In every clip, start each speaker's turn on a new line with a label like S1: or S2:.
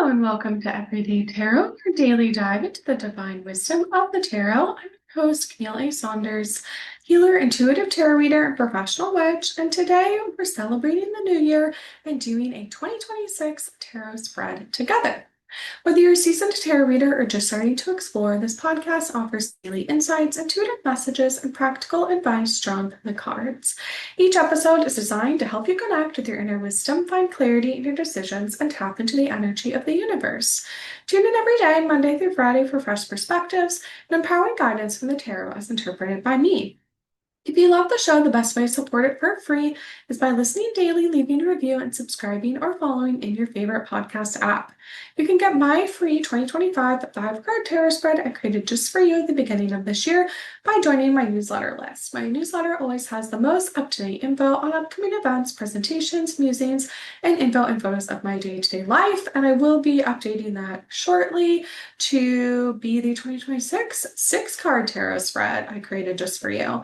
S1: Hello and welcome to Everyday Tarot, your daily dive into the divine wisdom of the tarot. I'm your host, Camille A. Saunders, healer, intuitive tarot reader, and professional witch. And today we're celebrating the new year and doing a 2026 tarot spread together. Whether you're a seasoned tarot reader or just starting to explore, this podcast offers daily insights, intuitive messages, and practical advice drawn from the cards. Each episode is designed to help you connect with your inner wisdom, find clarity in your decisions, and tap into the energy of the universe. Tune in every day, Monday through Friday, for fresh perspectives and empowering guidance from the tarot as interpreted by me. If you love the show, the best way to support it for free is by listening daily, leaving a review, and subscribing or following in your favorite podcast app. You can get my free 2025 5-card tarot spread I created just for you at the beginning of this year by joining my newsletter list. My newsletter always has the most up-to-date info on upcoming events, presentations, musings, and info and photos of my day-to-day life, and I will be updating that shortly to be the 2026 6-card tarot spread I created just for you.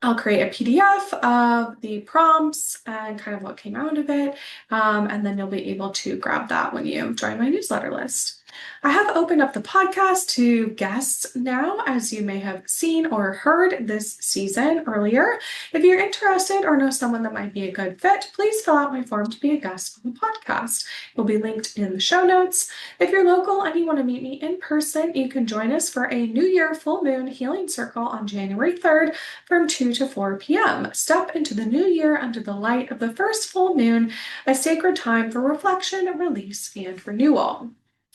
S1: I'll create a PDF of the prompts and kind of what came out of it, and then you'll be able to grab that when you join my newsletter list. I have opened up the podcast to guests now, as you may have seen or heard this season earlier. If you're interested or know someone that might be a good fit, please fill out my form to be a guest on the podcast. It will be linked in the show notes. If you're local and you want to meet me in person, you can join us for a New Year full moon healing circle on January 3rd from 2 to 4 p.m. Step into the new year under the light of the first full moon, a sacred time for reflection, release, and renewal.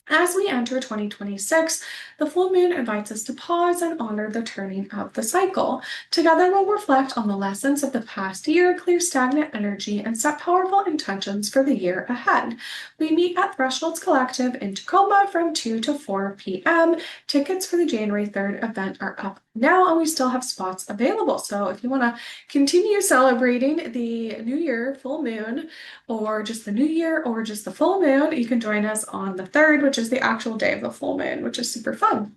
S1: As we enter 2026, the full moon invites us to pause and honor the turning of the cycle. Together, we'll reflect on the lessons of the past year, clear stagnant energy, and set powerful intentions for the year ahead. We meet at Thresholds Collective in Tacoma from 2 to 4 p.m. Tickets for the January 3rd event are up now, and we still have spots available. So if you want to continue celebrating the New Year full moon, or just the New Year, or just the full moon, you can join us on the 3rd, which is the actual day of the full moon, which is super fun.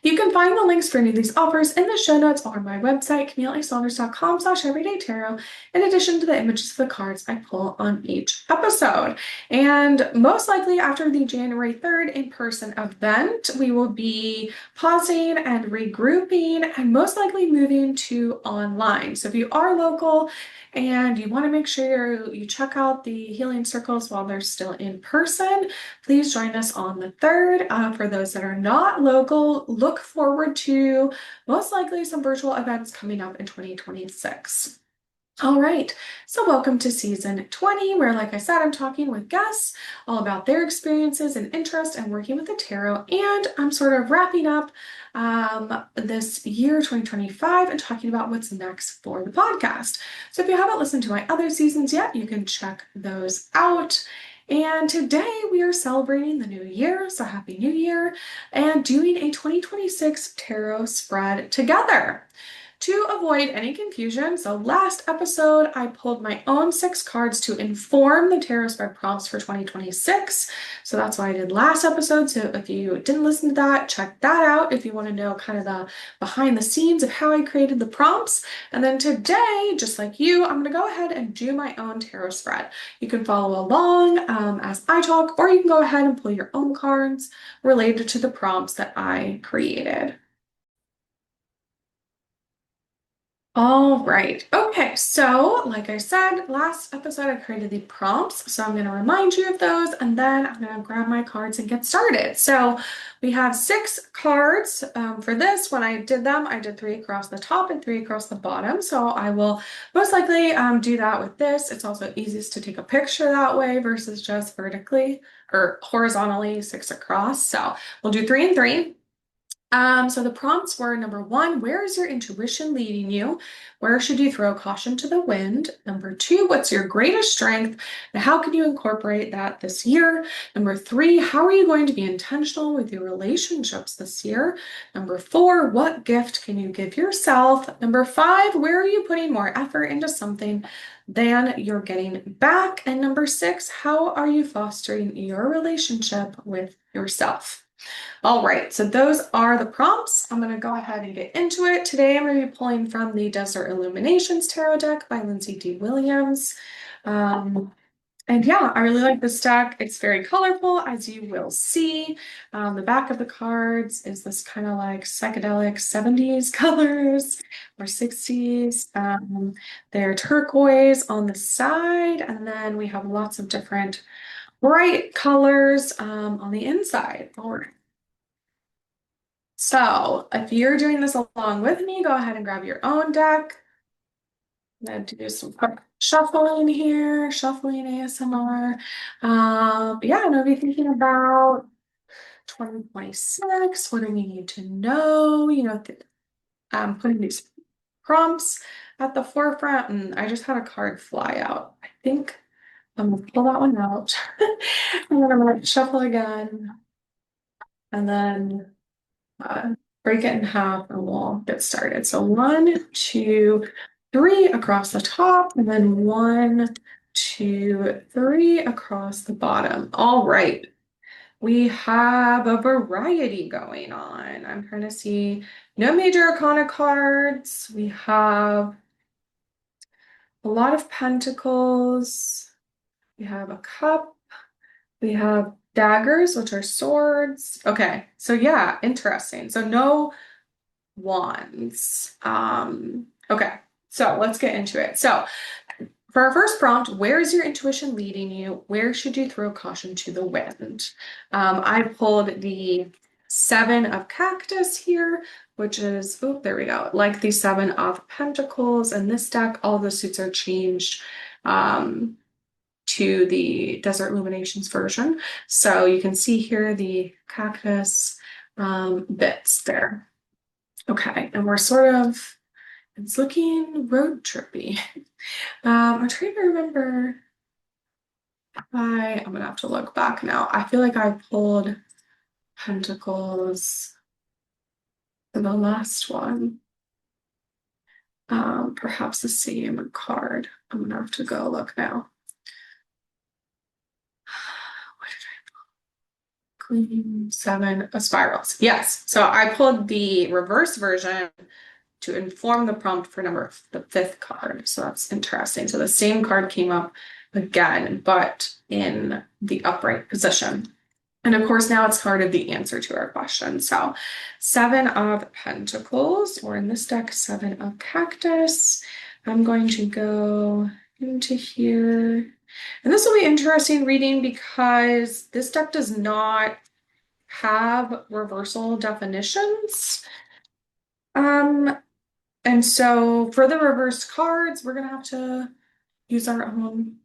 S1: You can find the links for any of these offers in the show notes or on my website, CamilleASaunders.com/everydaytarot, in addition to the images of the cards I pull on each episode. And most likely after the January 3rd in-person event, we will be pausing and regrouping and most likely moving to online. So if you are local and you want to make sure you check out the healing circles while they're still in person, please join us on the 3rd. For those that are not local, look forward to most likely some virtual events coming up in 2026. All right, so welcome to season 20, where, like I said, I'm talking with guests all about their experiences and interest in working with the tarot, and I'm sort of wrapping up this year 2025 and talking about what's next for the podcast. So if you haven't listened to my other seasons yet, you can check those out. And today we are celebrating the new year, so happy new year, and doing a 2026 tarot spread together. To avoid any confusion, so last episode I pulled my own 6 cards to inform the tarot spread prompts for 2026. So that's what I did last episode. So if you didn't listen to that, check that out if you want to know kind of the behind the scenes of how I created the prompts. And then today, just like you, I'm going to go ahead and do my own tarot spread. You can follow along as I talk, or you can go ahead and pull your own cards related to the prompts that I created. All right. Okay. So, like I said, last episode I created the prompts. So I'm going to remind you of those and then I'm going to grab my cards and get started. So we have 6 cards for this. When I did them, I did 3 across the top and 3 across the bottom. So I will most likely do that with this. It's also easiest to take a picture that way versus just vertically or horizontally 6 across. So we'll do 3 and 3. So the prompts were: number 1, where is your intuition leading you? Where should you throw caution to the wind? Number 2, what's your greatest strength and how can you incorporate that this year? Number 3, how are you going to be intentional with your relationships this year? Number 4, what gift can you give yourself? Number 5, where are you putting more effort into something than you're getting back? And number 6, how are you fostering your relationship with yourself? All right, so those are the prompts. I'm going to go ahead and get into it. Today I'm going to be pulling from the Desert Illuminations Tarot deck by Lindsay D. Williams. And yeah, I really like this deck. It's very colorful, as you will see. The back of the cards is this kind of like psychedelic 70s colors or 60s. They're turquoise on the side, and then we have lots of different bright colors on the inside. All right. So if you're doing this along with me, go ahead and grab your own deck. I'm gonna do some quick shuffling here, shuffling ASMR. Yeah, and I'll be thinking about 2026. What do we need to know? Putting these prompts at the forefront, and I just had a card fly out. I think I'm gonna pull that one out. And then I'm gonna shuffle again, and then break it in half, and we'll get started. So 1, 2, 3 across the top, and then 1, 2, 3 across the bottom. All right. We have a variety going on. I'm trying to see no major arcana cards. We have a lot of pentacles. We have a cup. We have daggers, which are swords. Okay, so yeah, interesting. So no wands. Okay, so let's get into it. So for our first prompt, where is your intuition leading you? Where should you throw caution to the wind? I pulled the Seven of Cactus here, which is, oh, there we go, like the Seven of Pentacles. In this deck, all the suits are changed to the Desert Illuminations version. So you can see here the cactus bits there. Okay, and we're sort of, it's looking road trippy. I'm trying to remember if I'm gonna have to look back now. I feel like I pulled Pentacles for the last one. Perhaps the same card. I'm gonna have to go look now. What did I pull? Queen, Seven of Spirals. Yes. So I pulled the reverse version to inform the prompt for the 5th card. So that's interesting. So the same card came up again, but in the upright position. And of course, now it's part of the answer to our question. So 7 of Pentacles, or in this deck, 7 of Cactus. I'm going to go into here. And this will be interesting reading because this deck does not have reversal definitions. And so for the reverse cards, we're going to have to use our own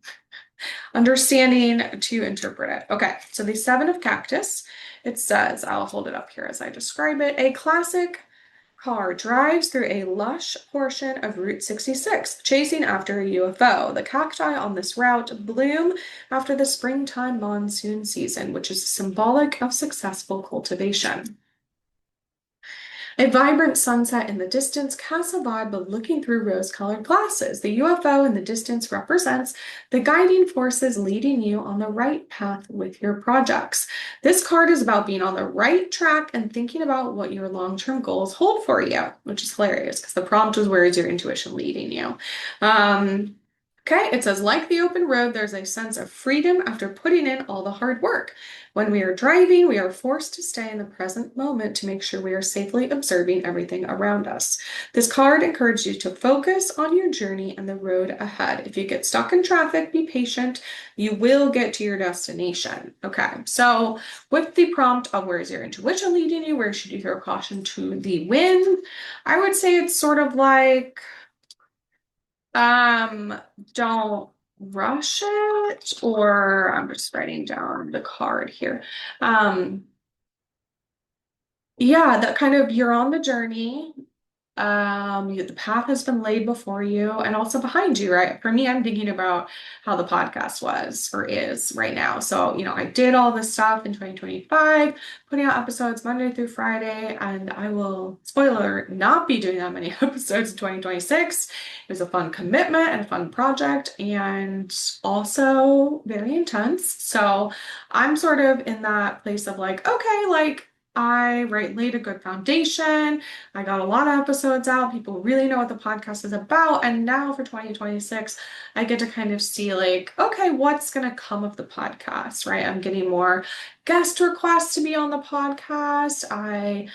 S1: understanding to interpret it. Okay, so the 7 of Cactus, it says, I'll hold it up here as I describe it, a classic car drives through a lush portion of Route 66, chasing after a UFO. The cacti on this route bloom after the springtime monsoon season, which is symbolic of successful cultivation. A vibrant sunset in the distance casts a vibe of looking through rose-colored glasses. The UFO in the distance represents the guiding forces leading you on the right path with your projects. This card is about being on the right track and thinking about what your long-term goals hold for you, which is hilarious because the prompt was, where is your intuition leading you? Okay, it says, like the open road, there's a sense of freedom after putting in all the hard work. When we are driving, we are forced to stay in the present moment to make sure we are safely observing everything around us. This card encourages you to focus on your journey and the road ahead. If you get stuck in traffic, be patient. You will get to your destination. Okay, so with the prompt of where is your intuition leading you, where should you throw caution to the wind, I would say it's sort of like, don't rush it, or I'm just writing down the card here. Yeah, that kind of, you're on the journey. The path has been laid before you and also behind you, right? For me, I'm thinking about how the podcast was or is right now. So, I did all this stuff in 2025, putting out episodes Monday through Friday, and I will, spoiler, not be doing that many episodes in 2026. It was a fun commitment and a fun project and also very intense. So I'm sort of in that place of like, okay, like, I laid a good foundation. I got a lot of episodes out. People really know what the podcast is about. And now for 2026, I get to kind of see like, okay, what's going to come of the podcast, right? I'm getting more guest requests to be on the podcast. I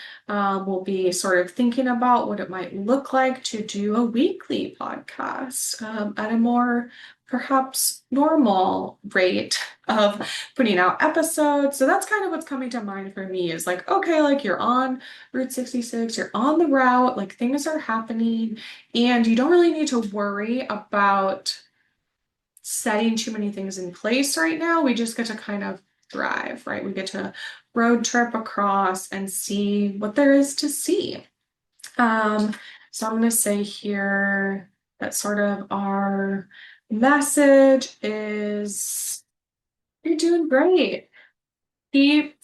S1: will be sort of thinking about what it might look like to do a weekly podcast at a more perhaps normal rate of putting out episodes. So that's kind of what's coming to mind for me is like, okay, like you're on Route 66, you're on the route, like things are happening, and you don't really need to worry about setting too many things in place right now. We just get to kind of drive, right? We get to road trip across and see what there is to see. So I'm going to say here that sort of our message is you're doing great. Keep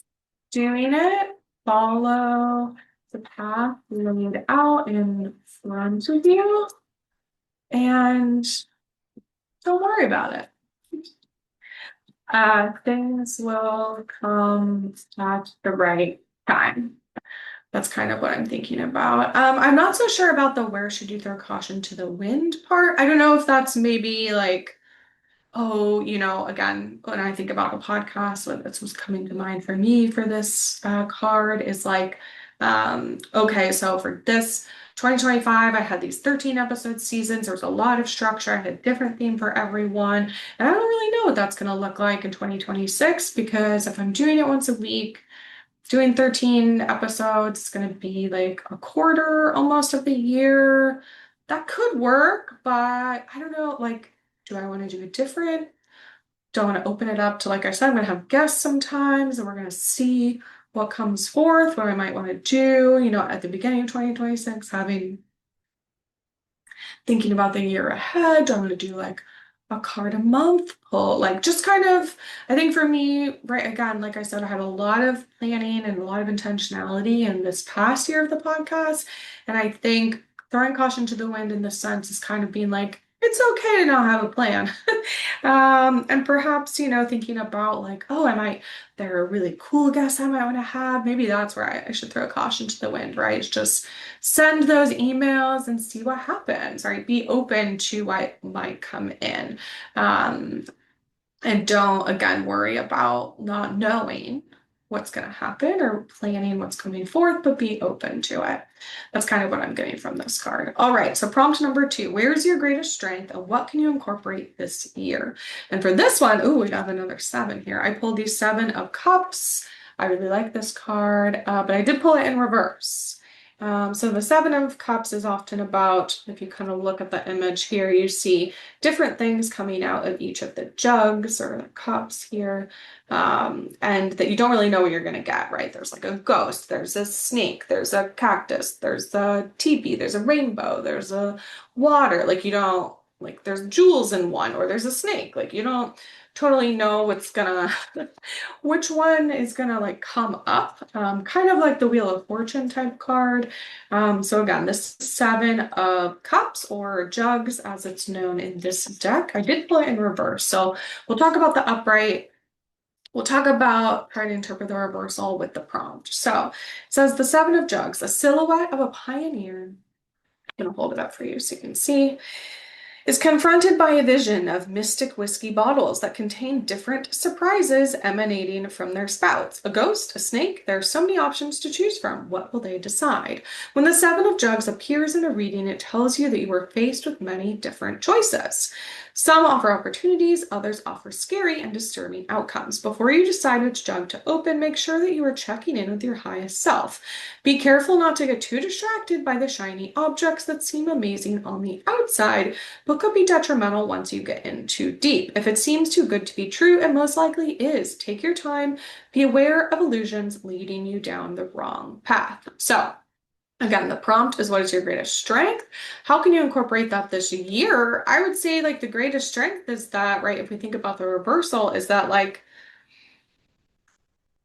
S1: doing it. Follow the path laid out in front of you and don't worry about it. Things will come at the right time. That's kind of what I'm thinking about. I'm not so sure about the where should you throw caution to the wind part. I don't know if that's maybe like, oh, again, when I think about a podcast, that's what's coming to mind for me for this card is like, okay, so for this 2025, I had these 13 episode seasons. There was a lot of structure. I had a different theme for everyone. And I don't really know what that's going to look like in 2026 because if I'm doing it once a week, doing 13 episodes, it's going to be like a quarter almost of the year. That could work, but I don't know, like, do I want to do it different? Don't want to open it up to, like I said, I'm going to have guests sometimes and we're going to see what comes forth, what I might want to do, at the beginning of 2026, thinking about the year ahead. Do I want to do like a card a month pull? Like just kind of, I think for me, right, again, like I said, I had a lot of planning and a lot of intentionality in this past year of the podcast. And I think throwing caution to the wind in this sense is kind of being like, it's okay to not have a plan. And perhaps, thinking about like, oh, there are really cool guests I might want to have. Maybe that's where I should throw caution to the wind, right? It's just send those emails and see what happens, right? Be open to what might come in. And don't, again, worry about not knowing what's going to happen or planning what's coming forth, but be open to it. That's kind of what I'm getting from this card. All right, so prompt number 2, where is your greatest strength and what can you incorporate this year? And for this one, ooh, we have another 7 here. I pulled the 7 of Cups. I really like this card, but I did pull it in reverse. So the 7 of Cups is often about, if you kind of look at the image here, you see different things coming out of each of the jugs or the cups here, and that you don't really know what you're going to get, right? There's like a ghost, there's a snake, there's a cactus, there's the teepee, there's a rainbow, there's a water, like you don't, like there's jewels in one, or there's a snake, like you don't totally know which one is gonna like come up, kind of like the Wheel of Fortune type card. So again, this 7 of Cups or jugs as it's known in this deck. I did pull it in reverse. So we'll talk about the upright. We'll talk about trying to interpret the reversal with the prompt. So it says the 7 of Jugs, a silhouette of a pioneer. I'm gonna hold it up for you so you can see, is confronted by a vision of mystic whiskey bottles that contain different surprises emanating from their spouts. A ghost, a snake, there are so many options to choose from. What will they decide? When the 7 of Jugs appears in a reading, it tells you that you are faced with many different choices. Some offer opportunities, others offer scary and disturbing outcomes. Before you decide which jug to open, make sure that you are checking in with your highest self. Be careful not to get too distracted by the shiny objects that seem amazing on the outside, but could be detrimental once you get in too deep. If it seems too good to be true, it most likely is. Take your time. Be aware of illusions leading you down the wrong path. So, again, the prompt is what is your greatest strength? How can you incorporate that this year? I would say like the greatest strength is that, right, if we think about the reversal, is that like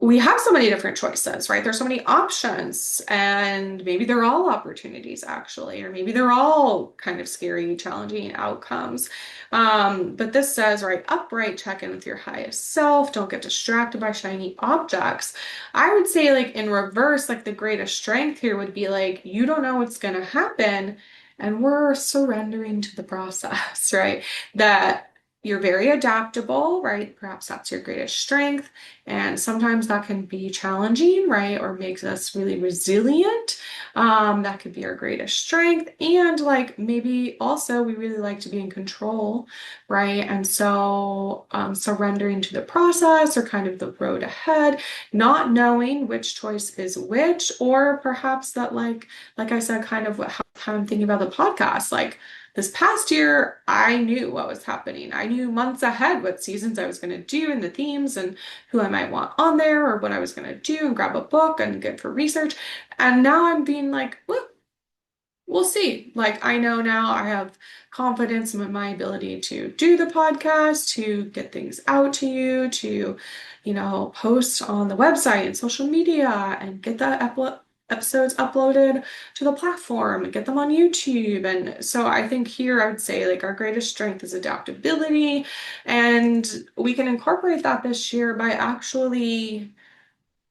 S1: we have so many different choices, right? There's so many options, and maybe they're all opportunities actually, or maybe they're all kind of scary, challenging outcomes. But this says, right, upright, check in with your highest self. Don't get distracted by shiny objects. I would say, like in reverse, like the greatest strength here would be like, you don't know what's going to happen, and we're surrendering to the process, right? That you're very adaptable, right? Perhaps that's your greatest strength. And sometimes that can be challenging, right? Or makes us really resilient. That could be our greatest strength. And like maybe also we really like to be in control, right? And so surrendering to the process or kind of the road ahead, not knowing which choice is which, or perhaps that like I said, kind of how I'm thinking about the podcast, like this past year, I knew what was happening. I knew months ahead what seasons I was going to do and the themes and who I might want on there or what I was going to do and grab a book and good for research. And now I'm being like, well, we'll see. Like, I know now I have confidence in my ability to do the podcast, to get things out to you, to, post on the website and social media and get the episodes uploaded to the platform and get them on YouTube. And so I think here I would say like our greatest strength is adaptability. And we can incorporate that this year by actually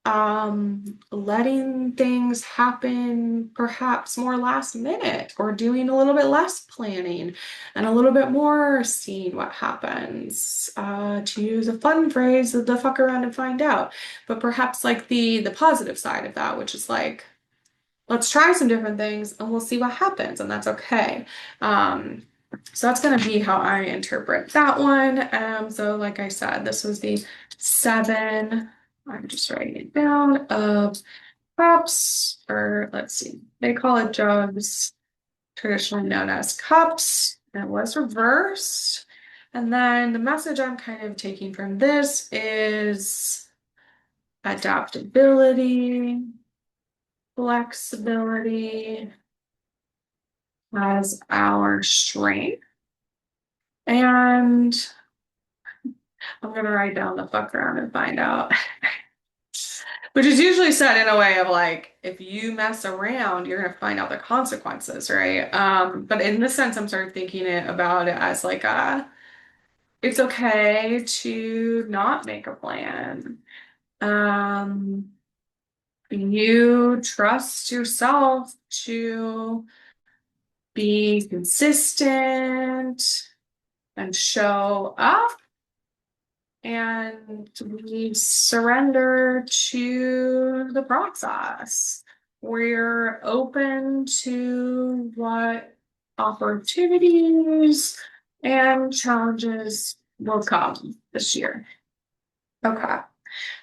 S1: letting things happen perhaps more last minute or doing a little bit less planning and a little bit more seeing what happens. To use a fun phrase, the fuck around and find out. But perhaps like the positive side of that, which is like, let's try some different things and we'll see what happens, and that's okay. So that's going to be how I interpret that one. So like I said, this was the 7, I'm just writing it down, of cups, or let's see, they call it jugs, traditionally known as cups. It was reversed. And then the message I'm kind of taking from this is adaptability, flexibility as our strength. And I'm gonna write down the fuck around and find out. Which is usually said in a way of like, if you mess around, you're gonna find out the consequences, right? But in this sense, I'm sort of thinking about it as like it's okay to not make a plan. Um, you trust yourself to be consistent and show up, and we surrender to the process. We're open to what opportunities and challenges will come this year. Okay.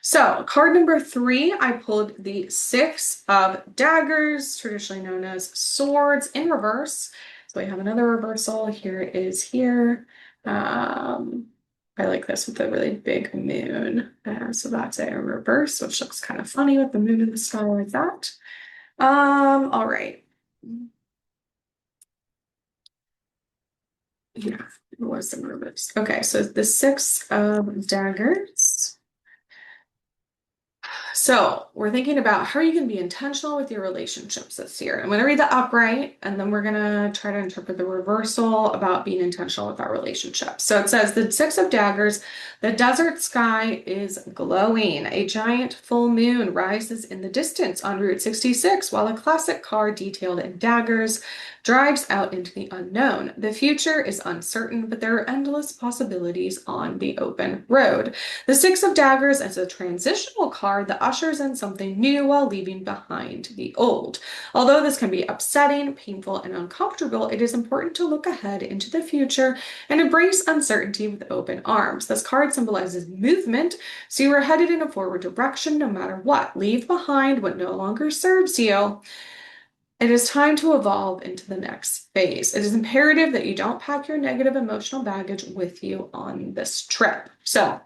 S1: So, card number 3, I pulled the 6 of daggers, traditionally known as swords, in reverse. So, we have another reversal. Here it is here. I like this with a really big moon. So, that's a reverse, which looks kind of funny with the moon in the sky like that. All right. Yeah, it was the reverse. Okay, so the 6 of daggers. So we're thinking about how you can be intentional with your relationships this year. I'm going to read the upright, and then we're going to try to interpret the reversal about being intentional with our relationships. So it says the 6 of daggers, the desert sky is glowing. A giant full moon rises in the distance on Route 66, while a classic car detailed in daggers drives out into the unknown. The future is uncertain, but there are endless possibilities on the open road. The 6 of daggers is a transitional card that ushers in something new while leaving behind the old. Although this can be upsetting, painful, and uncomfortable, it is important to look ahead into the future and embrace uncertainty with open arms. This card symbolizes movement, so you are headed in a forward direction no matter what. Leave behind what no longer serves you. It is time to evolve into the next phase. It is imperative that you don't pack your negative emotional baggage with you on this trip. So,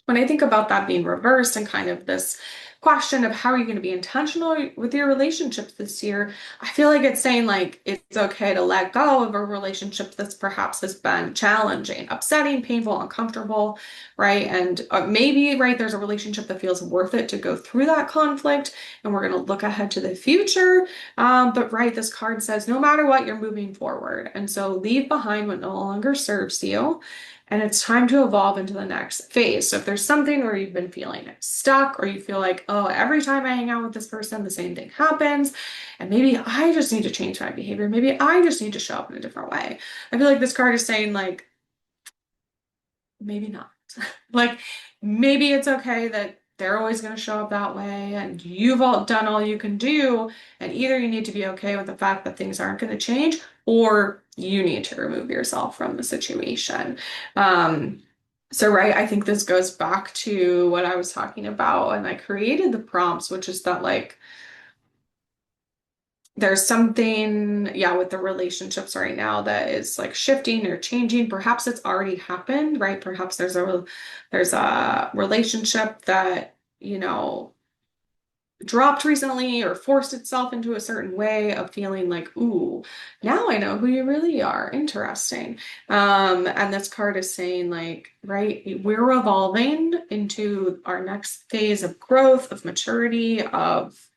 S1: when I think about that being reversed and kind of this question of how are you going to be intentional with your relationships this year, I feel like it's saying like it's okay to let go of a relationship that's perhaps has been challenging, upsetting, painful, uncomfortable, right? And maybe, right, there's a relationship that feels worth it to go through that conflict, and we're going to look ahead to the future. But right, this card says no matter what, you're moving forward. And so leave behind what no longer serves you. And it's time to evolve into the next phase. So if there's something where you've been feeling stuck, or you feel like, oh, every time I hang out with this person, the same thing happens, and maybe I just need to change my behavior, maybe I just need to show up in a different way. I feel like this card is saying, like, maybe not. Like, maybe it's okay that they're always going to show up that way, and you've all done all you can do, and either you need to be okay with the fact that things aren't going to change, or you need to remove yourself from the situation. Um, so, right, I think this goes back to what I was talking about when I created the prompts, which is that, like, there's something, yeah, with the relationships right now that is like shifting or changing. Perhaps it's already happened, right? Perhaps there's a relationship that, dropped recently or forced itself into a certain way of feeling like, ooh, now I know who you really are. Interesting. And this card is saying, like, right, we're evolving into our next phase of growth, of maturity, of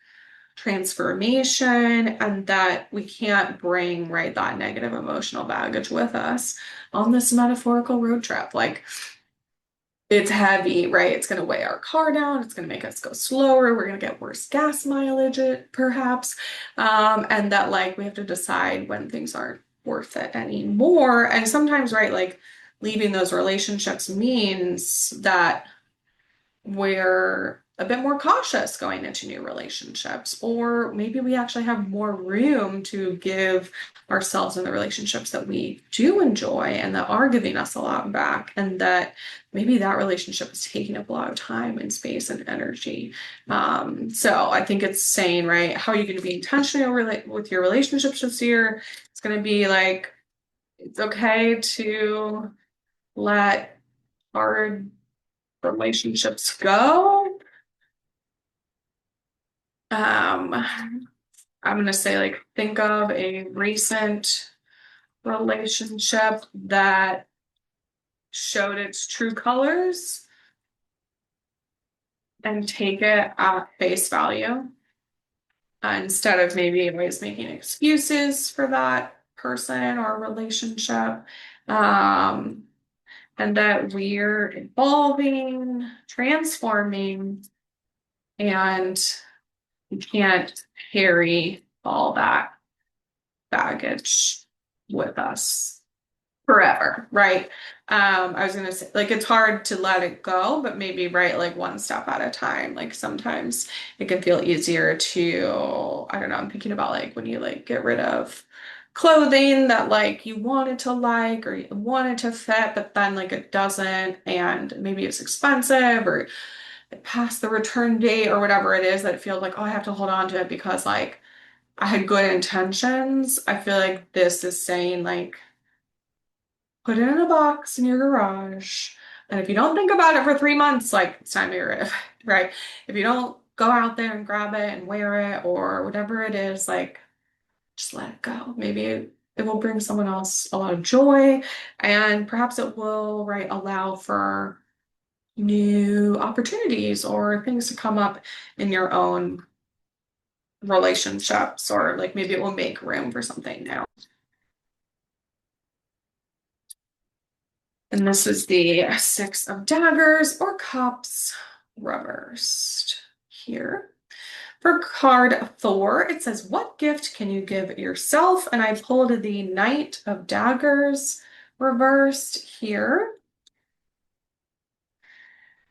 S1: transformation, and that we can't bring, right, that negative emotional baggage with us on this metaphorical road trip. Like, it's heavy, right? It's going to weigh our car down. It's going to make us go slower. We're going to get worse gas mileage, perhaps. And that, like, we have to decide when things aren't worth it anymore. And sometimes, right, like, leaving those relationships means that we're a bit more cautious going into new relationships, or maybe we actually have more room to give ourselves in the relationships that we do enjoy and that are giving us a lot back, and that maybe that relationship is taking up a lot of time and space and energy. So I think it's saying, right, how are you going to be intentional with your relationships this year? It's going to be like, it's okay to let hard relationships go. I'm gonna say, like, think of a recent relationship that showed its true colors and take it at face value, instead of maybe always making excuses for that person or relationship. Um, and that we're evolving, transforming, and we can't carry all that baggage with us forever, right? I was gonna say, like, it's hard to let it go, but maybe, right, like, one step at a time. Like, sometimes it can feel easier to, I don't know, I'm thinking about, like, when you, like, get rid of clothing that, like, you wanted to like or you wanted to fit, but then, like, it doesn't, and maybe it's expensive or past the return date or whatever it is, that it feels like, oh, I have to hold on to it because, like, I had good intentions. I feel like this is saying, like, put it in a box in your garage. And if you don't think about it for 3 months, like, it's time to get rid of it, right? If you don't go out there and grab it and wear it or whatever it is, like, just let it go. Maybe it will bring someone else a lot of joy, and perhaps it will, right, allow for new opportunities or things to come up in your own relationships, or, like, maybe it will make room for something new. And this is the Six of Daggers or Cups reversed here. For card 4, it says, what gift can you give yourself? And I pulled the Knight of Daggers reversed here.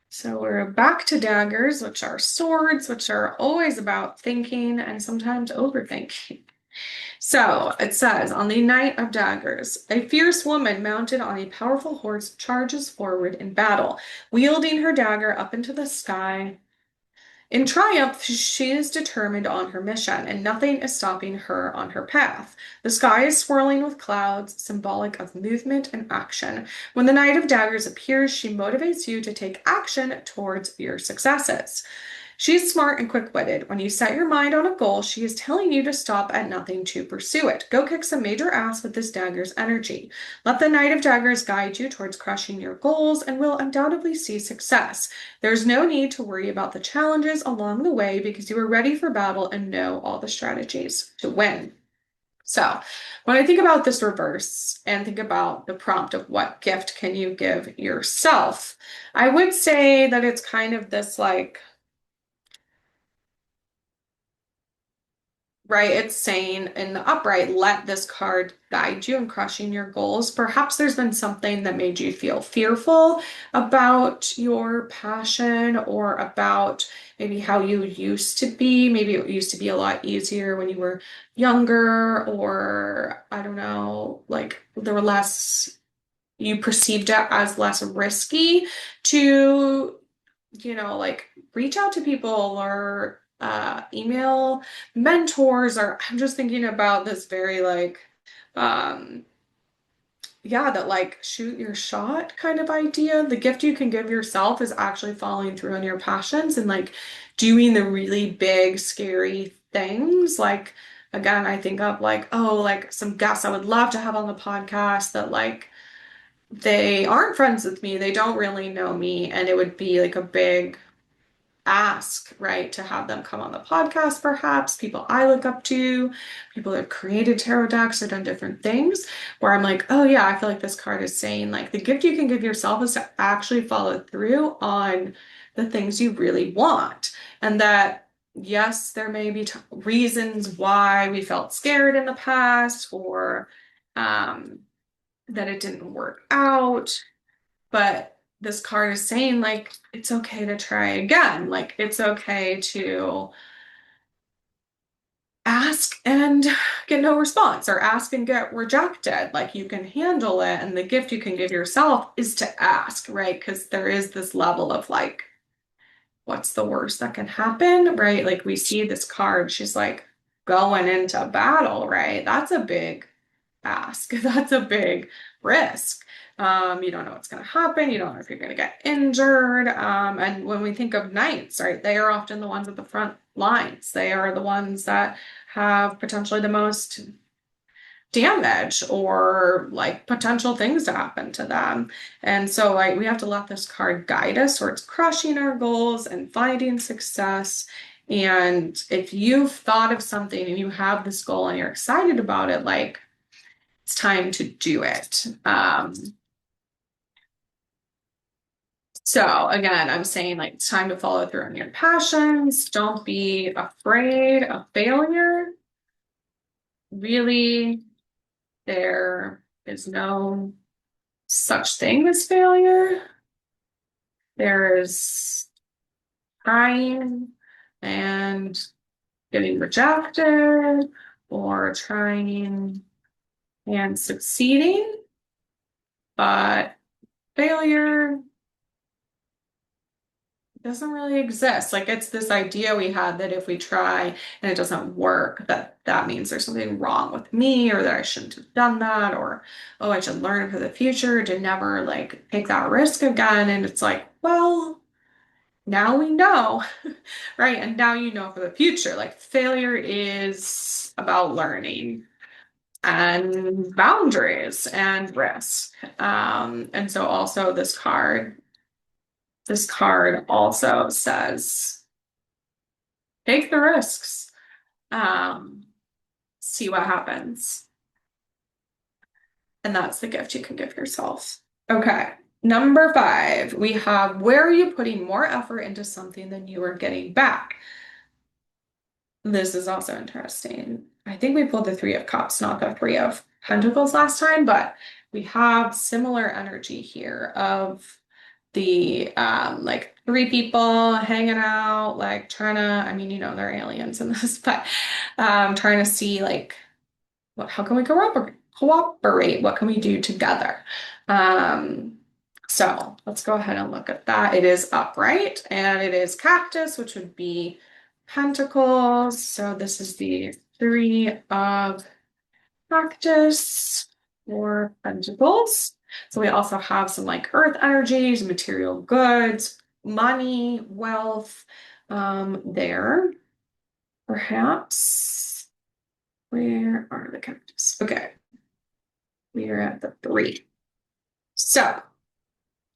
S1: So we're back to daggers, which are swords, which are always about thinking and sometimes overthinking. So it says, on the Knight of Daggers, a fierce woman mounted on a powerful horse charges forward in battle, wielding her dagger up into the sky. In triumph, she is determined on her mission, and nothing is stopping her on her path. The sky is swirling with clouds, symbolic of movement and action. When the Knight of Daggers appears, she motivates you to take action towards your successes. She's smart and quick-witted. When you set your mind on a goal, she is telling you to stop at nothing to pursue it. Go kick some major ass with this dagger's energy. Let the Knight of Daggers guide you towards crushing your goals and will undoubtedly see success. There's no need to worry about the challenges along the way because you are ready for battle and know all the strategies to win. So, when I think about this reverse and think about the prompt of what gift can you give yourself, I would say that it's kind of this like, right? It's saying in the upright, let this card guide you in crushing your goals. Perhaps there's been something that made you feel fearful about your passion or about maybe how you used to be. Maybe it used to be a lot easier when you were younger, or I don't know, like there were less, you perceived it as less risky to, like reach out to people or email mentors, or I'm just thinking about this very like, um, yeah, that like shoot your shot kind of idea. The gift you can give yourself is actually following through on your passions and like doing the really big, scary things. Like, again, I think of like, oh, like some guests I would love to have on the podcast that like they aren't friends with me, they don't really know me, and it would be like a big ask, right, to have them come on the podcast, perhaps people I look up to, people that have created tarot decks or done different things, where I'm like, oh yeah, I feel like this card is saying like the gift you can give yourself is to actually follow through on the things you really want. And that, yes, there may be reasons why we felt scared in the past, or that it didn't work out. But this card is saying, like, it's okay to try again. Like, it's okay to ask and get no response, or ask and get rejected. Like, you can handle it. And the gift you can give yourself is to ask, right? Because there is this level of, like, what's the worst that can happen, right? Like, we see this card, she's like going into battle, right? That's a big ask. That's a big risk. You don't know what's going to happen. You don't know if you're going to get injured. And when we think of knights, right, they are often the ones at the front lines. They are the ones that have potentially the most damage or like potential things to happen to them. And so like we have to let this card guide us towards crushing our goals and finding success. And if you've thought of something and you have this goal and you're excited about it, like it's time to do it. So again, I'm saying like it's time to follow through on your passions. Don't be afraid of failure. Really, there is no such thing as failure. There's trying and getting rejected, or trying and succeeding, but failure doesn't really exist. Like it's this idea we had that if we try and it doesn't work, that means there's something wrong with me, or that I shouldn't have done that, or oh, I should learn for the future to never like take that risk again. And it's like, well, now we know, right? And now you know for the future, like failure is about learning and boundaries and risk. And so also this card also says, take the risks, um, see what happens. And that's the gift you can give yourself. Okay. Number 5, we have, where are you putting more effort into something than you are getting back? This is also interesting. I think we pulled the 3 of Cups, not the 3 of Pentacles last time, but we have similar energy here of the like 3 people hanging out, like trying to, I mean, they're aliens in this, but trying to see like how can we cooperate? What can we do together? So let's go ahead and look at that. It is upright and it is Cactus, which would be Pentacles. So this is the 3 of Cactus or Pentacles. So we also have some like earth energies, material goods, money, wealth, there. Perhaps, where are the cactus? Okay, we are at the 3. So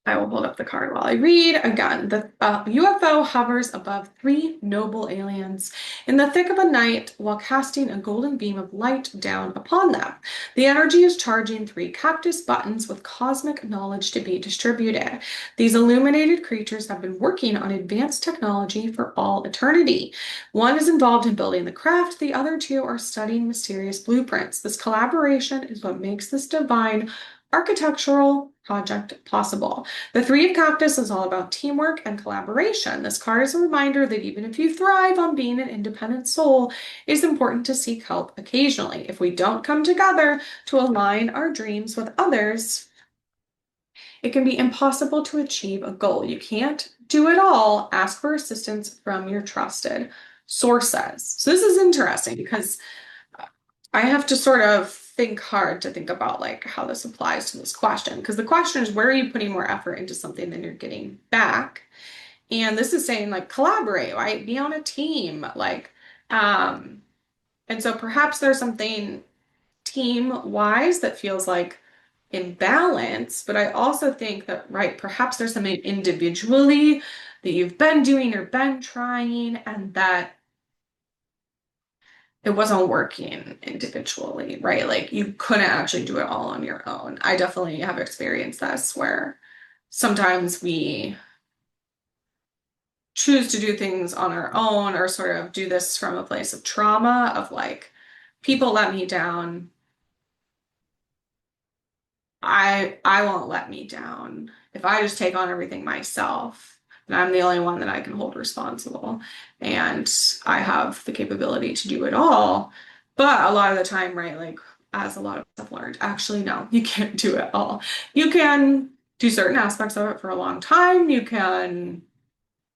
S1: I will hold up the card while I read. Again, the UFO hovers above 3 noble aliens in the thick of a night while casting a golden beam of light down upon them. The energy is charging 3 cactus buttons with cosmic knowledge to be distributed. These illuminated creatures have been working on advanced technology for all eternity. One is involved in building the craft, the other 2 are studying mysterious blueprints. This collaboration is what makes this divine architectural project possible. The 3 of Cactus is all about teamwork and collaboration. This card is a reminder that even if you thrive on being an independent soul, it is important to seek help occasionally. If we don't come together to align our dreams with others, it can be impossible to achieve a goal. You can't do it all. Ask for assistance from your trusted sources. So this is interesting because I have to sort of think hard to think about like how this applies to this question, because the question is, where are you putting more effort into something than you're getting back? And this is saying like collaborate, right? Be on a team, like and so perhaps there's something team wise that feels like imbalance, but I also think that, right, perhaps there's something individually that you've been doing or been trying and that it wasn't working individually, right? Like you couldn't actually do it all on your own. I definitely have experienced this where sometimes we choose to do things on our own or sort of do this from a place of trauma of like people let me down. I won't let me down. If I just take on everything myself, then I'm the only one that I can hold responsible. And I have the capability to do it all. But a lot of the time, right, like as a lot of us have learned, actually, no, you can't do it all. You can do certain aspects of it for a long time. You can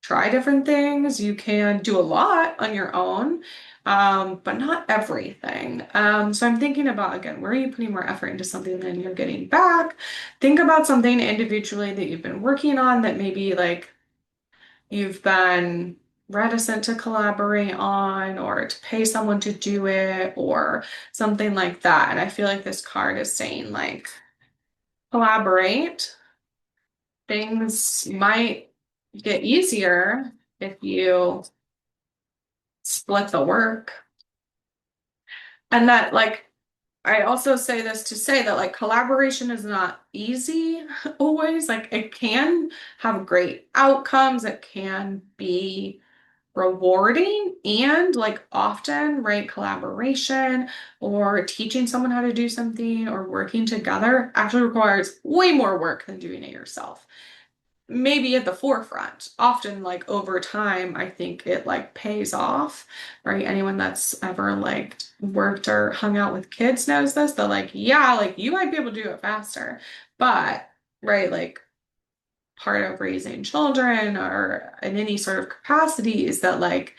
S1: try different things. You can do a lot on your own, but not everything. So I'm thinking about, again, where are you putting more effort into something than you're getting back? Think about something individually that you've been working on that maybe like you've been reticent to collaborate on or to pay someone to do it or something like that. And I feel like this card is saying like collaborate. Things might get easier if you split the work. And that, like, I also say this to say that, like, collaboration is not easy always. Like, it can have great outcomes, it can be rewarding, and, like, often, right, collaboration or teaching someone how to do something or working together actually requires way more work than doing it yourself. Maybe at the forefront. Often, like over time, I think it like pays off, right? Anyone that's ever like worked or hung out with kids knows this. They're like, yeah, like you might be able to do it faster, but right, like part of raising children or in any sort of capacity is that like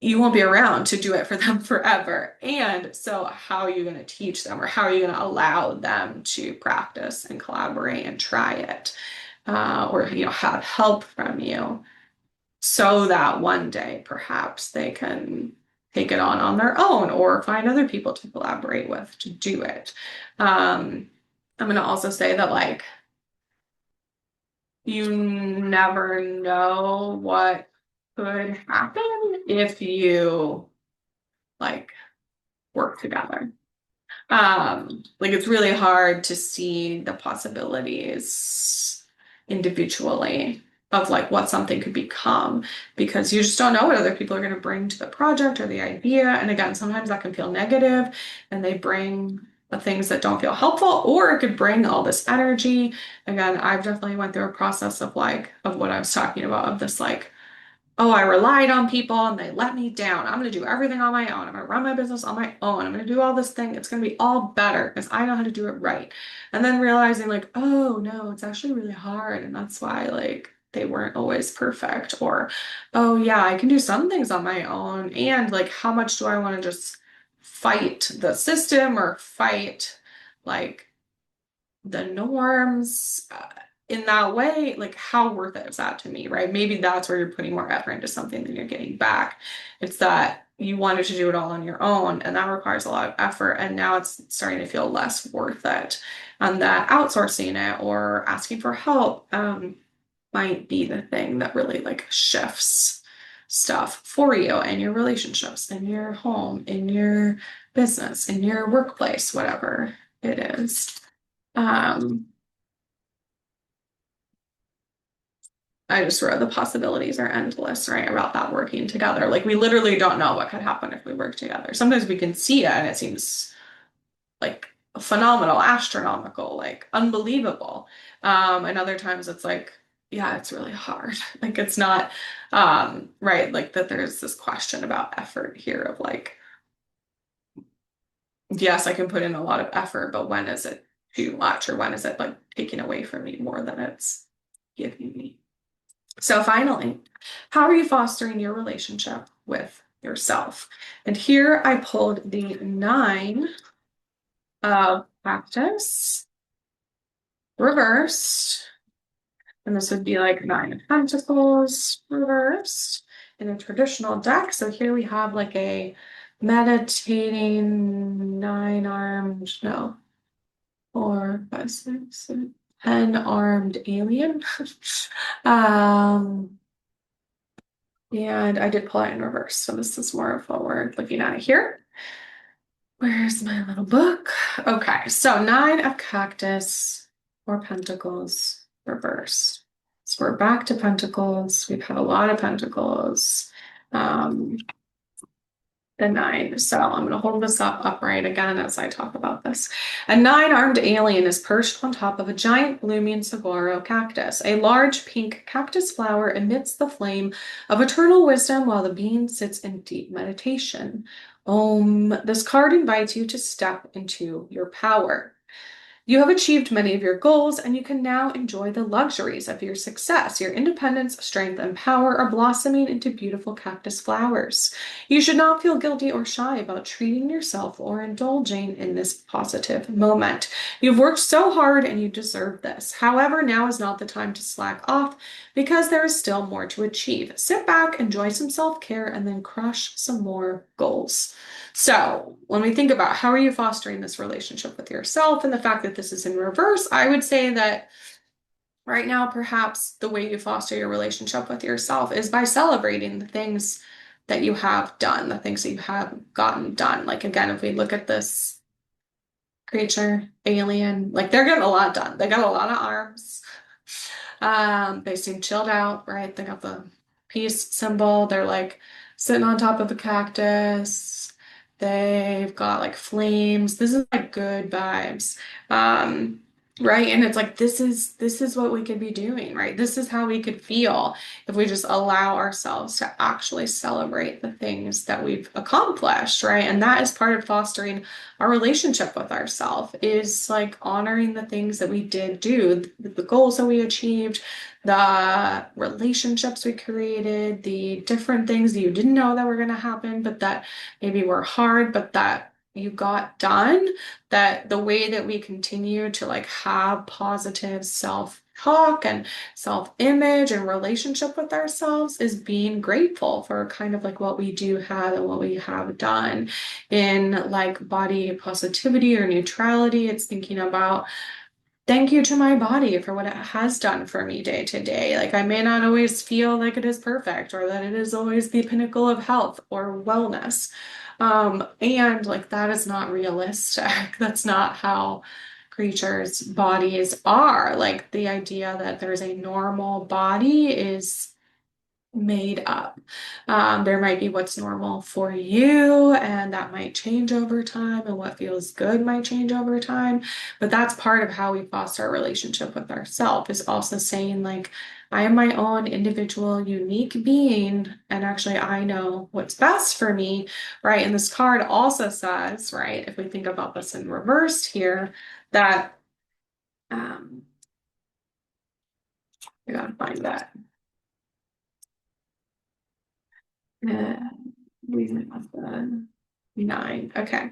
S1: you won't be around to do it for them forever. And so, how are you going to teach them or how are you going to allow them to practice and collaborate and try it? Or, you know, have help from you so that one day perhaps they can take it on their own or find other people to collaborate with to do it. I'm going to also say that, like, you never know what could happen if you like work together. Like it's really hard to see the possibilities individually of like what something could become because you just don't know what other people are going to bring to the project or the idea. And again, sometimes that can feel negative and they bring the things that don't feel helpful, or it could bring all this energy. Again, I've definitely went through a process of like of what I was talking about of this like oh, I relied on people and they let me down. I'm going to do everything on my own. I'm going to run my business on my own. I'm going to do all this thing. It's going to be all better because I know how to do it right. And then realizing like, oh no, it's actually really hard. And that's why like they weren't always perfect. Or, oh yeah, I can do some things on my own. And like, how much do I want to just fight the system or fight like the norms? in that way, like how worth it is that to me, right? Maybe that's where you're putting more effort into something than you're getting back. It's that you wanted to do it all on your own, and that requires a lot of effort, and now it's starting to feel less worth it. And that outsourcing it or asking for help might be the thing that really like shifts stuff for you and your relationships, in your home, in your business, in your workplace, whatever it is. Um, I just wrote the possibilities are endless, right? About that working together. Like we literally don't know what could happen if we work together. Sometimes we can see it and it seems like phenomenal, astronomical, like unbelievable. And other times it's like, yeah, it's really hard. Like it's not right, like that there's this question about effort here of like, yes, I can put in a lot of effort, but when is it too much or when is it like taking away from me more than it's giving me? So finally, how are you fostering your relationship with yourself? And here I pulled the nine of cactus reversed. And this would be like nine of pentacles reversed in a traditional deck. So here we have like a meditating nine-armed, no, 10-armed alien. um, and I did pull it in reverse. So this is more forward looking at it here. Where's my little book? Okay, so nine of cactus or pentacles reversed. So we're back to pentacles. We've had a lot of pentacles. Um, the nine. So I'm going to hold this up upright again as I talk about this. A nine-armed alien is perched on top of a giant blooming saguaro cactus. A large pink cactus flower emits the flame of eternal wisdom while the being sits in deep meditation. This card invites you to step into your power. You have achieved many of your goals, and you can now enjoy the luxuries of your success. Your independence, strength, and power are blossoming into beautiful cactus flowers. You should not feel guilty or shy about treating yourself or indulging in this positive moment. You've worked so hard and you deserve this. However, now is not the time to slack off because there is still more to achieve. Sit back, enjoy some self-care, and then crush some more goals. So when we think about how are you fostering this relationship with yourself and the fact that this is in reverse, I would say that right now, perhaps the way you foster your relationship with yourself is by celebrating the things that you have done, the things that you have gotten done. Like again, if we look at this creature, alien, like they're getting a lot done. They got a lot of arms. They seem chilled out, right? They got the peace symbol. They're like sitting on top of a cactus. They've got like flames. This is like good vibes. Right? And it's like this is what we could be doing, right? This is how we could feel if we just allow ourselves to actually celebrate the things that we've accomplished, right? And that is part of fostering our relationship with ourselves is like honoring the things that we did do, the goals that we achieved, the relationships we created, the different things that you didn't know that were going to happen, but that maybe were hard, but that you got done. That the way that we continue to like have positive self-talk and self-image and relationship with ourselves is being grateful for kind of like what we do have and what we have done in like body positivity or neutrality. It's thinking about thank you to my body for what it has done for me day to day. Like, I may not always feel like it is perfect or that it is always the pinnacle of health or wellness. And like, that is not realistic. That's not how creatures' bodies are. Like, the idea that there's a normal body is made up. There might be what's normal for you, and that might change over time, and what feels good might change over time. But that's part of how we foster our relationship with ourselves, is also saying, like, I am my own individual, unique being, and actually, I know what's best for me, right? And this card also says, right, if we think about this in reversed here, that I gotta find that. Reason of the 9. Okay.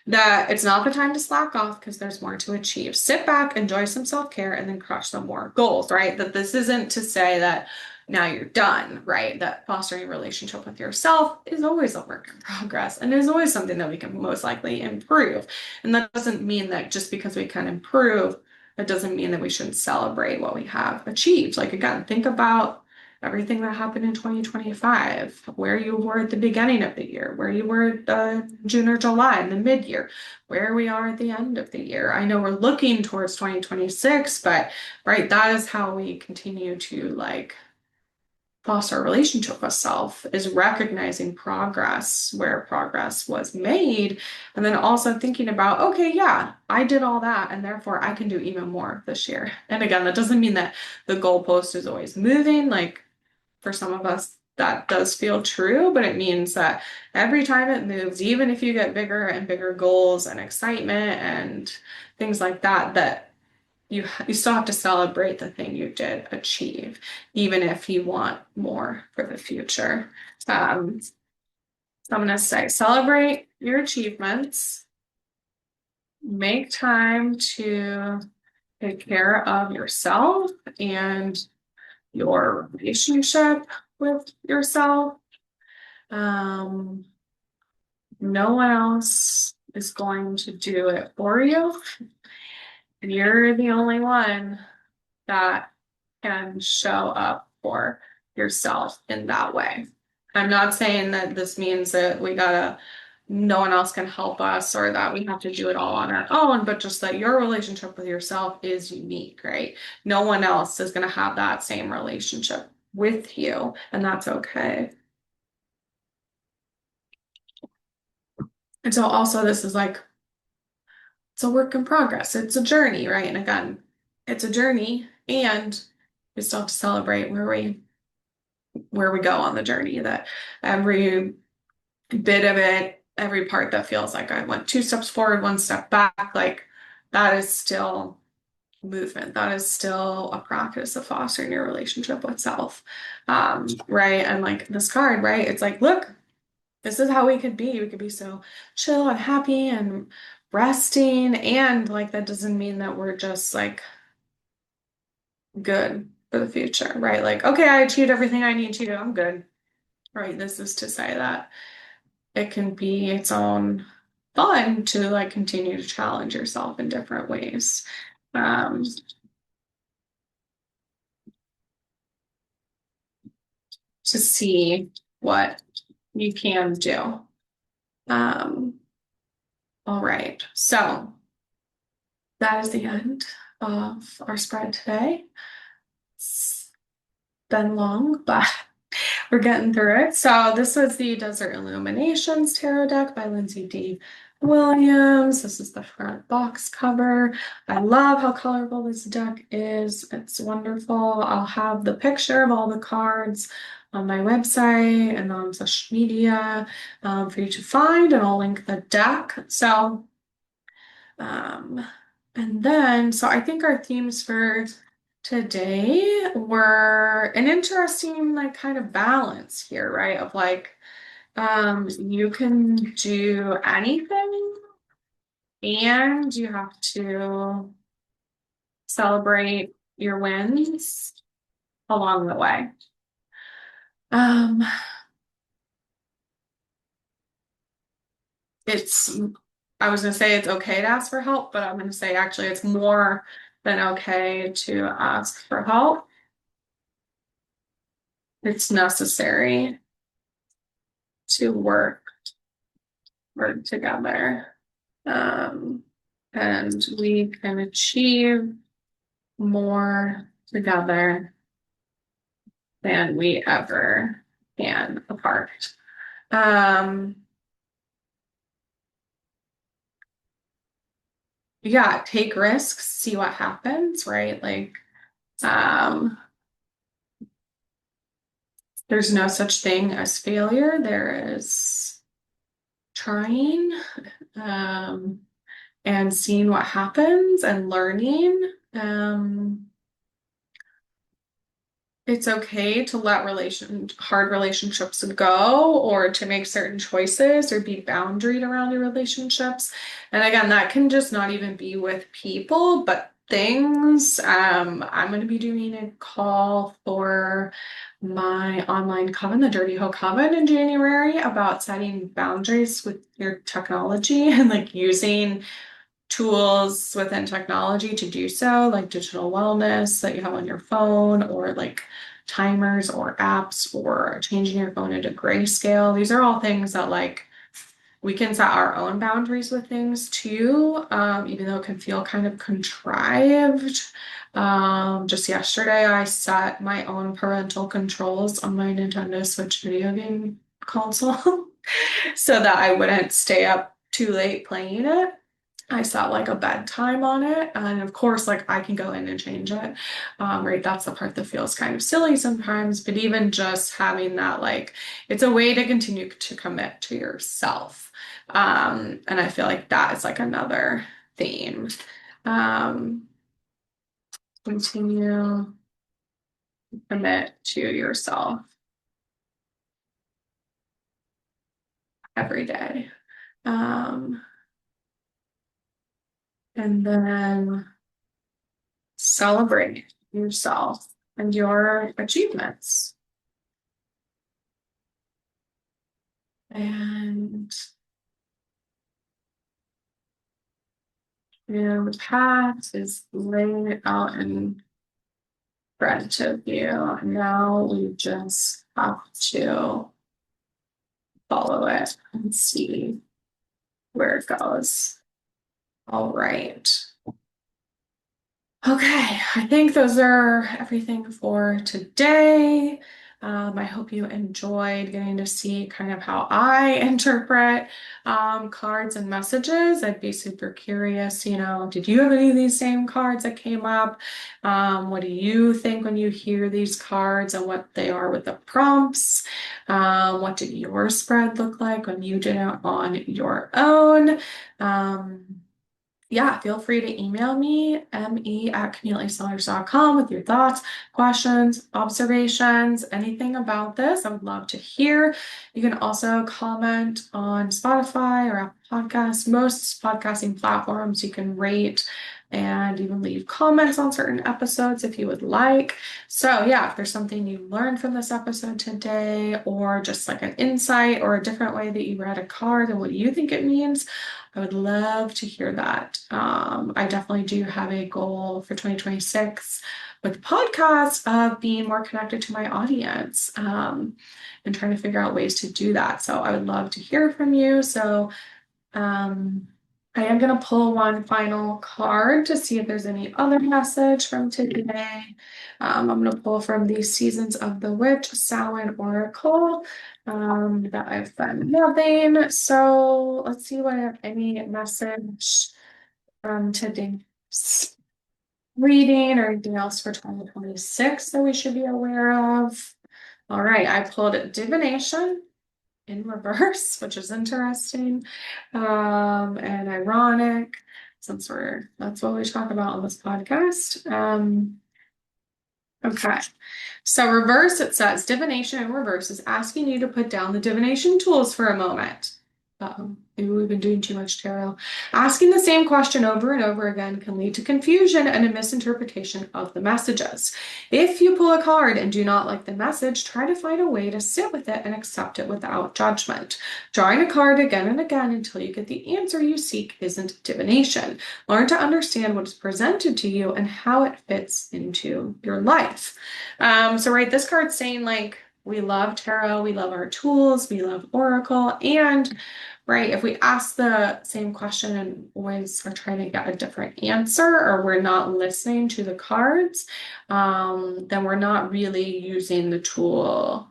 S1: That it's not the time to slack off because there's more to achieve. Sit back, enjoy some self-care, and then crush some more goals, right? That this isn't to say that now you're done, right? That fostering a relationship with yourself is always a work in progress and there's always something that we can most likely improve. And that doesn't mean that just because we can improve, it doesn't mean that we shouldn't celebrate what we have achieved. Like, again, think about everything that happened in 2025, where you were at the beginning of the year, where you were at June or July in the mid-year, where we are at the end of the year. I know we're looking towards 2026, but right, that is how we continue to like foster a relationship with self, is recognizing progress where progress was made, and then also thinking about, okay, yeah, I did all that, and therefore I can do even more this year. And again, that doesn't mean that the goalpost is always moving. Like, for some of us, that does feel true, but it means that every time it moves, even if you get bigger and bigger goals and excitement and things like that, that you still have to celebrate the thing you did achieve, even if you want more for the future. So I'm gonna say celebrate your achievements, make time to take care of yourself and your relationship with yourself. No one else is going to do it for you. And you're the only one that can show up for yourself in that way. I'm not saying that this means that no one else can help us or that we have to do it all on our own, but just that your relationship with yourself is unique, right? No one else is going to have that same relationship with you, and that's okay. And so also this is like, it's a work in progress. It's a journey, right? And again, it's a journey and we still have to celebrate where we go on the journey, that every bit of it, every part that feels like I went 2 steps forward, 1 step back, like that is still movement. That is still a practice of fostering your relationship with self. Right. And like this card, right? It's like, look, this is how we could be. We could be so chill and happy and resting. And like, that doesn't mean that we're just like good for the future, right? Like, okay, I achieved everything I need to, I'm good. Right. This is to say that it can be its own fun to like continue to challenge yourself in different ways. Um, to see what you can do. Um, all right, so that is the end of our spread today. It's been long, but we're getting through it. So this was the Desert Illuminations Tarot deck by Lindsay D. Williams. This is the front box cover. I love how colorful this deck is. It's wonderful. I'll have the picture of all the cards on my website and on social media for you to find, and I'll link the deck. So, and then, so I think our themes for today were an interesting, like, kind of balance here, right? Of like, you can do anything and you have to celebrate your wins along the way. I was gonna say it's okay to ask for help, but I'm gonna say actually it's more than okay to ask for help. It's necessary to work together. And we can achieve more together than we ever can apart. Yeah, take risks, see what happens, right? Like, there's no such thing as failure. There is trying, and seeing what happens and learning. it's okay to let hard relationships go or to make certain choices or be boundaried around your relationships. And again, that can just not even be with people, but things. I'm going to be doing a call for my online coven, the Dirty Hoe Coven, in January about setting boundaries with your technology and like using tools within technology to do so, like digital wellness that you have on your phone, or like timers or apps, or changing your phone into grayscale. These are all things that like we can set our own boundaries with things too, even though it can feel kind of contrived. Just yesterday, I set my own parental controls on my Nintendo Switch video game console so that I wouldn't stay up too late playing it. I set like a bedtime on it, and of course, like I can go in and change it. Right, that's the part that feels kind of silly sometimes, but even just having that, like, it's a way to continue to commit to yourself. And I feel like that is like another theme. Um, Continue to commit to yourself every day. Um, and then celebrate yourself and your achievements. And the path is laying out in front of you. Now we just have to follow it and see where it goes. All right. Okay, I think those are everything for today. I hope you enjoyed getting to see kind of how I interpret cards and messages. I'd be super curious, did you have any of these same cards that came up? What do you think when you hear these cards and what they are with the prompts? What did your spread look like when you did it on your own? Yeah, feel free to email me, me@CamilleASellers.com, with your thoughts, questions, observations, anything about this. I would love to hear. You can also comment on Spotify or Apple Podcasts. Most podcasting platforms you can rate and even leave comments on certain episodes if you would like. So yeah, if there's something you learned from this episode today, or just like an insight or a different way that you read a card and what you think it means, I would love to hear that. I definitely do have a goal for 2026 with the podcast of being more connected to my audience, and trying to figure out ways to do that. So I would love to hear from you. So I am going to pull one final card to see if there's any other message from today. I'm going to pull from the Seasons of the Witch Samhain Oracle that I've been loving. So let's see what I have any message from today's reading or anything else for 2026 that we should be aware of. All right, I pulled Divination in reverse, which is interesting and ironic, since that's what we talk about on this podcast. Okay, so reverse, it says divination in reverse is asking you to put down the divination tools for a moment. Maybe we've been doing too much tarot. Asking the same question over and over again can lead to confusion and a misinterpretation of the messages. If you pull a card and do not like the message, try to find a way to sit with it and accept it without judgment. Drawing a card again and again until you get the answer you seek isn't divination. Learn to understand what is presented to you and how it fits into your life. So right, this card's saying like, we love tarot, we love our tools, we love Oracle, and right, if we ask the same question and always are trying to get a different answer, or we're not listening to the cards, then we're not really using the tool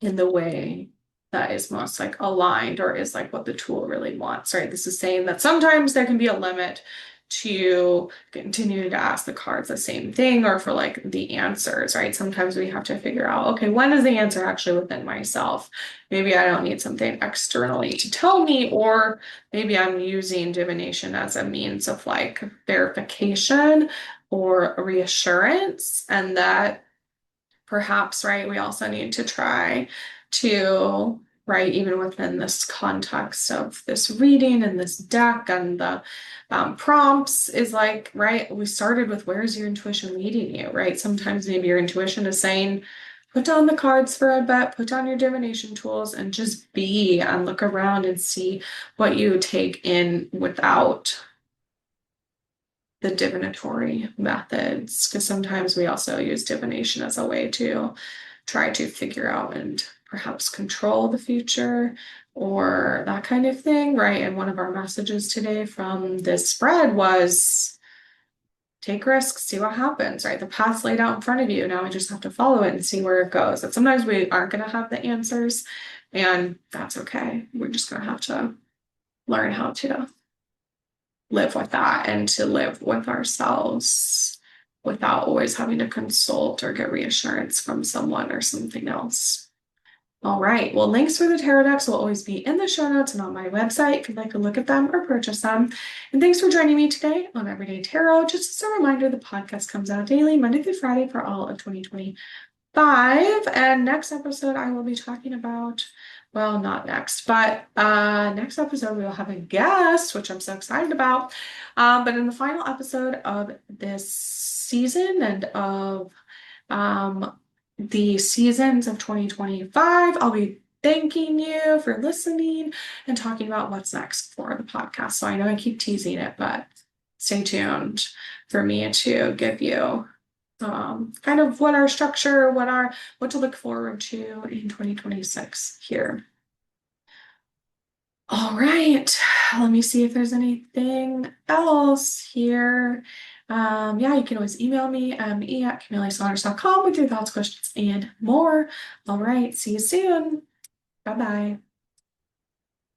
S1: in the way that is most like aligned or is like what the tool really wants, right? This is saying that sometimes there can be a limit to continue to ask the cards the same thing, or for like the answers, right? Sometimes we have to figure out, okay, when is the answer actually within myself? Maybe I don't need something externally to tell me, or maybe I'm using divination as a means of like verification or reassurance, and that perhaps, right, we also need to try to, right, even within this context of this reading and this deck and the prompts is like, right, we started with where's your intuition leading you, right? Sometimes maybe your intuition is saying, put down the cards for a bit, put down your divination tools and just be and look around and see what you take in without the divinatory methods, because sometimes we also use divination as a way to try to figure out and perhaps control the future or that kind of thing, right? And one of our messages today from this spread was take risks, see what happens, right? The path's laid out in front of you. Now we just have to follow it and see where it goes. And sometimes we aren't going to have the answers, and that's okay. We're just going to have to learn how to live with that and to live with ourselves without always having to consult or get reassurance from someone or something else. All right. Well, links for the tarot decks will always be in the show notes and on my website if you'd like to look at them or purchase them. And thanks for joining me today on Everyday Tarot. Just as a reminder, the podcast comes out daily, Monday through Friday for all of 2025. And next episode, I will be talking about, well, not next, but next episode, we'll have a guest, which I'm so excited about. But in the final episode of this season and of the seasons of 2025, I'll be thanking you for listening and talking about what's next for the podcast. So I know I keep teasing it, but stay tuned for me to give you kind of what our structure, what to look forward to in 2026 here. All right, let me see if there's anything else here. Yeah, you can always email me, me@CamilleSaunders.com with your thoughts, questions, and more. All right, see you soon. Bye-bye.